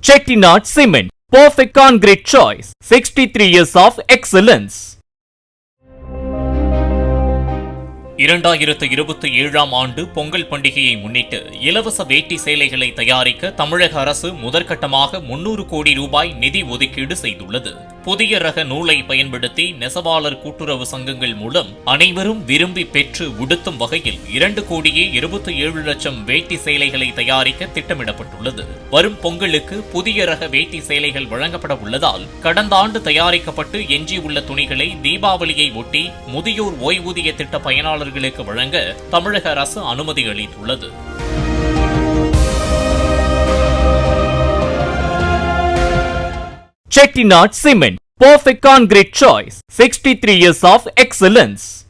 Chettinad Cement, perfect concrete choice. 63 years of excellence. 2027 ஆண்டு பொங்கல் பண்டிகையை முன்னிட்டு இலவச வேட்டி சேலைகளை தயாரிக்க தமிழக அரசு முதற்கட்டமாக 300 கோடி ரூபாய் நிதி ஒதுக்கீடு செய்துள்ளது. புதிய ரக நூலை பயன்படுத்தி நெசவாளர் கூட்டுறவு சங்கங்கள் மூலம் அனைவரும் விரும்பி பெற்று உடுத்தும் வகையில் 2 கோடியே 27 லட்சம் வேட்டி சேலைகளை தயாரிக்க திட்டமிடப்பட்டுள்ளது. வரும் பொங்கலுக்கு புதிய ரக வேட்டி சேலைகள் வழங்கப்பட உள்ளதால் கடந்த ஆண்டு தயாரிக்கப்பட்டு எஞ்சியுள்ள துணிகளை தீபாவளியை ஒட்டி முதியோர் ஓய்வூதிய திட்ட பயனாளர்களுக்கு வழங்க தமிழக அரசு அனுமதி அளித்துள்ளது. Chettinad Cement, perfect concrete choice. 63 years of excellence.